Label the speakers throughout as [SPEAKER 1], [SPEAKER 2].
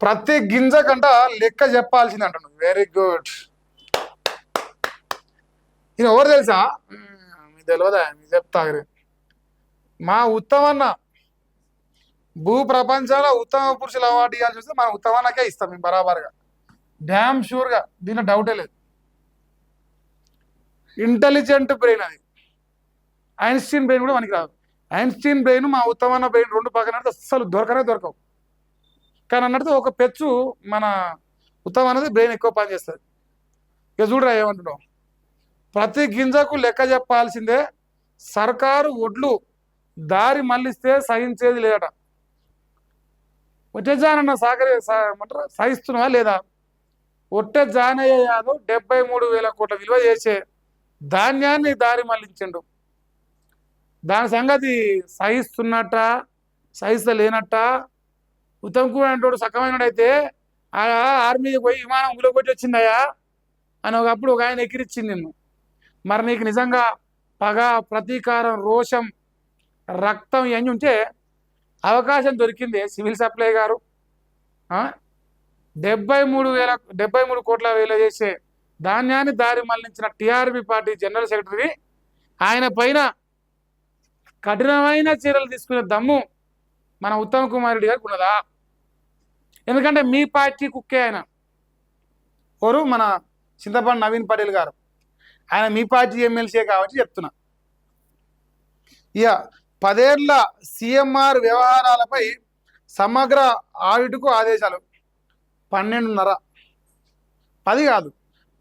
[SPEAKER 1] ప్రతి గింజ కంట లెక్క చెప్పాల్సింది అంటాను. Very good. ఈయన ఎవరు తెలుసా? మీకు తెలియదా? మీకు చెప్తారు. మా ఉత్తమన్న భూ ప్రపంచంలో ఉత్తమ పురుషుల అవార్డు ఇవ్వాల్సి వస్తే మనం ఉత్తమన్నకే ఇస్తాం మేము బరాబర్గా, డ్యామ్ షూర్గా, దీనిలో డౌటే లేదు. ఇంటెలిజెంట్ బ్రెయిన్ అది. ఐన్స్టీన్ బ్రెయిన్ కూడా మనకి రాదు. ఐన్స్టీన్ బ్రెయిన్ మా ఉత్తమన్న బ్రెయిన్ రెండు పక్కన అస్సలు దొరకవు. కానీ అన్నట్టు ఒక పెచ్చు మన ఉత్తమం అనేది బ్రెయిన్ ఎక్కువ పనిచేస్తుంది. ఇక చూడరా ఏమంటున్నావు, ప్రతి గింజకు లెక్క చెప్పాల్సిందే, సర్కారు ఒడ్లు దారి మళ్ళిస్తే సహించేది లేదట. ఒట్టే జానన్న ఏమంటారు సహిస్తున్నావా లేదా? ఒట్టే జానయ్య యాదవ్ 73,000 కోట్ల విలువ చేసే ధాన్యాన్ని దారి మళ్ళించిండు. దాని సంగతి సహిస్తున్నట్ట సహిస్తలేనట్ట. ఉత్తమ్ కుమార్ అంటాడు సక్కమైనడైతే ఆ ఆర్మీకి పోయి విమానం ఉగులగొట్టి వచ్చిందయ్యా అని ఒకప్పుడు ఒక ఆయన ఎక్కిరిచ్చింది నిన్ను. మరి నీకు నిజంగా పగ, ప్రతీకారం, రోషం, రక్తం ఇవన్నీ ఉంటే అవకాశం దొరికింది సివిల్ సప్లై గారు. 73 కోట్ల విలువ చేసే ధాన్యాన్ని దారి మళ్లించిన టీఆర్పీ పార్టీ జనరల్ సెక్రటరీ ఆయన పైన కఠినమైన చర్యలు తీసుకునే దమ్ము మన ఉత్తమ్ కుమార్ రెడ్డి గారికి ఉన్నదా? ఎందుకంటే మీ పార్టీ కుక్కే ఆయన. ఎవరు? మన చింతపండు నవీన్ పటేల్ గారు. ఆయన మీ పార్టీ ఎమ్మెల్సీ కాబట్టి చెప్తున్నా. ఇక 10 ఏళ్ల సిఎంఆర్ వ్యవహారాలపై సమగ్ర ఆడిట్కు ఆదేశాలు. 12.5, 10 కాదు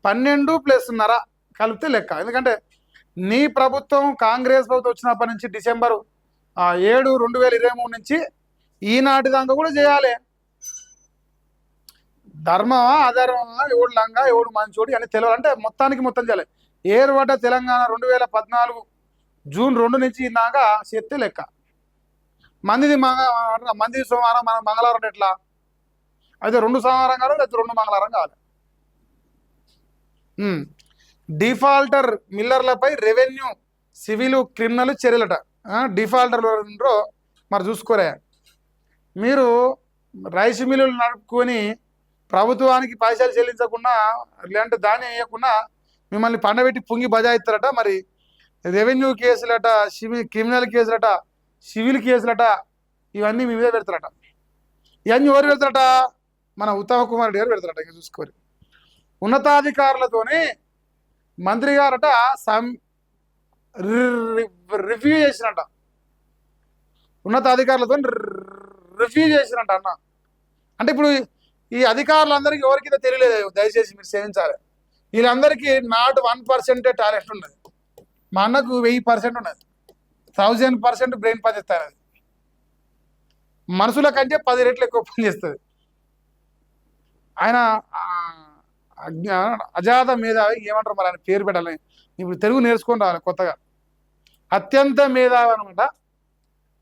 [SPEAKER 1] 12+0 కలిపితే లెక్క. ఎందుకంటే నీ ప్రభుత్వం కాంగ్రెస్ ప్రభుత్వం వచ్చినప్పటి నుంచి డిసెంబర్ 7, 2023 నుంచి ఈనాటి దాకా కూడా చేయాలి. ధర్మమా అధర్మమా, ఎవడు లంగా ఎవడు మంచోడి అని తెలియాలంటే మొత్తం చేయాలి. ఏర్పడ్డ తెలంగాణ 2014 జూన్ 2 నుంచి దాకా చేస్తే లెక్క. మందిది సోమవారం, మన మంగళవారం ఎట్లా అయితే 2 సోమవారం కావాలి, లేకపోతే 2 మంగళవారం కావాలి. డిఫాల్టర్ మిల్లర్లపై రెవెన్యూ, సివిల్, క్రిమినల్ చర్యలట. డిఫాల్టర్లు మరి చూసుకోరే. మీరు రైస్ మిల్లులు నడుపుకొని ప్రభుత్వానికి పైసలు చెల్లించకుండా, లేదంటే ధాన్యం వేయకుండా మిమ్మల్ని పండబెట్టి పొంగి బజాయిస్తారట. మరి రెవెన్యూ కేసులట, క్రిమినల్ కేసులట, సివిల్ కేసులట, ఇవన్నీ మీ మీద పెడతారట. ఇవన్నీ ఎవరు పెడతారట? మన ఉత్తమ్ కుమార్ రెడ్డి గారు పెడతారట. ఇంకా చూసుకోరు. ఉన్నతాధికారులతోనే మంత్రి గారట రివ్యూ చేసినట్ట. ఉన్నతాధికారులతో రివ్యూ చేసినట్ట అన్న. అంటే ఇప్పుడు ఈ అధికారులందరికీ ఎవరికైతే తెలియలేదు, దయచేసి మీరు సేవించాలి. వీళ్ళందరికీ నాట్ 1% టాలెంట్ ఉన్నది. మా అన్నకు 1000% ఉన్నది, 1000% బ్రెయిన్ పనిచేస్తారు. అది మనుషుల కంటే 10 రెట్లు ఎక్కువ పనిచేస్తుంది. ఆయన అజాత మేధావి ఏమంటారు మరి, ఆయన పేరు పెట్టాలని ఇప్పుడు తెలుగు నేర్చుకొని రావాలి కొత్తగా. అత్యంత మేధావి అనమాట.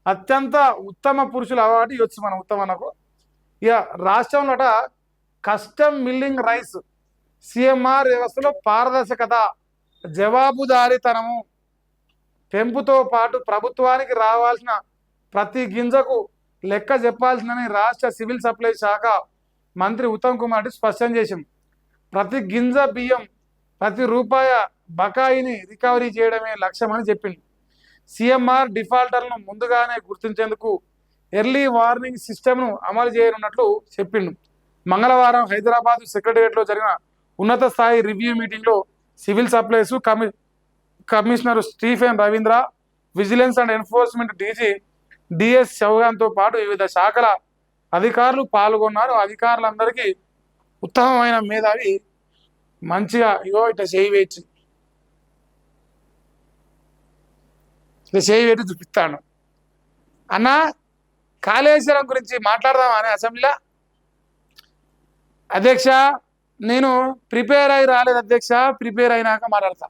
[SPEAKER 1] అత్యంత ఉత్తమ పురుషుల అవార్డు ఇవ్వచ్చు మన ఉత్తమన్నకు. ఇక రాష్ట్రంలో కస్టమ్ మిల్లింగ్ రైస్ సిఎంఆర్ వ్యవస్థలో పారదర్శకత, జవాబుదారీతనము పెంపుతో పాటు ప్రభుత్వానికి రావాల్సిన ప్రతి గింజకు లెక్క చెప్పాల్సిందని రాష్ట్ర సివిల్ సప్లై శాఖ మంత్రి ఉత్తమ్ కుమార్ రెడ్డి స్పష్టం చేసింది. ప్రతి గింజ బియ్యం, ప్రతి రూపాయి బకాయిని రికవరీ చేయడమే లక్ష్యమని చెప్పింది. సిఎంఆర్ డిఫాల్టర్లను ముందుగానే గుర్తించేందుకు ఎర్లీ వార్నింగ్ సిస్టమ్ను అమలు చేయనున్నట్లు చెప్పిండు. మంగళవారం హైదరాబాద్ సెక్రటరియట్లో జరిగిన ఉన్నత స్థాయి రివ్యూ మీటింగ్లో civil supplies commissioner Stephen Ravindra, vigilance and enforcement DG DS చౌహాన్తో పాటు వివిధ శాఖల అధికారులు పాల్గొన్నారు. అధికారులందరికీ ఉత్తమమైన మేధావి మంచిగా ఇట్లా చేయి వేచి చూపిస్తాను. అన్న కాళేశ్వరం గురించి మాట్లాడదాం అని అసెంబ్లీలో. అధ్యక్ష, నేను ప్రిపేర్ అయి రాలేదు అధ్యక్ష, ప్రిపేర్ అయినాక మాట్లాడతా.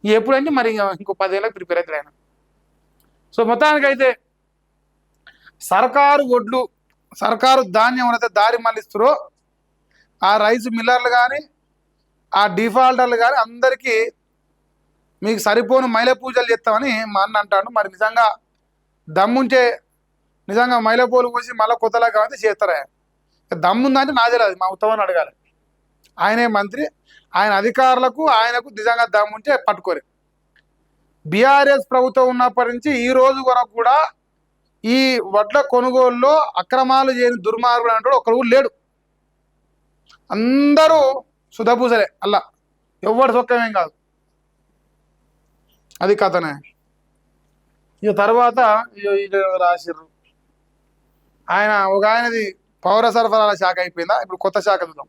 [SPEAKER 1] ఎప్పుడంటే మరి ఇంకో 10 ఏళ్ళకి ప్రిపేర్ అవుతాడు ఆయన. సో మొత్తానికైతే సర్కారు ధాన్యం అయితే దారి మళ్ళిస్తారో ఆ రైస్ మిల్లర్లు కానీ, ఆ డిఫాల్టర్లు కానీ అందరికీ మీకు సరిపోను మైల పూజలు చేస్తామని మా అన్న అంటాడు. మరి నిజంగా దమ్ముంటే నిజంగా మైల పూలు పోసి మళ్ళీ కొత్తలా కాబట్టి చేస్తారా? దమ్ముందంటే నాదే రాదు, మా ఉత్తమని అడగాలి. ఆయనే మంత్రి, ఆయన అధికారులకు ఆయనకు నిజంగా దమ్ముంటే పట్టుకోరు. బీఆర్ఎస్ ప్రభుత్వం ఉన్నప్పటి నుంచి ఈ రోజు వరకు కూడా ఈ వడ్ల కొనుగోలులో అక్రమాలు చేయని దుర్మార్గుడు అంటాడు ఒకడు కూడా లేడు. అందరూ సుధపూసలే అల్లా, ఎవడు సొక్కమేం కాదు. అది కథనే. ఇక తర్వాత రాసిర్రు ఆయన ఒక ఆయనది పౌర సరఫరాల శాఖ అయిపోయిందా, ఇప్పుడు కొత్త శాఖ చూద్దాం.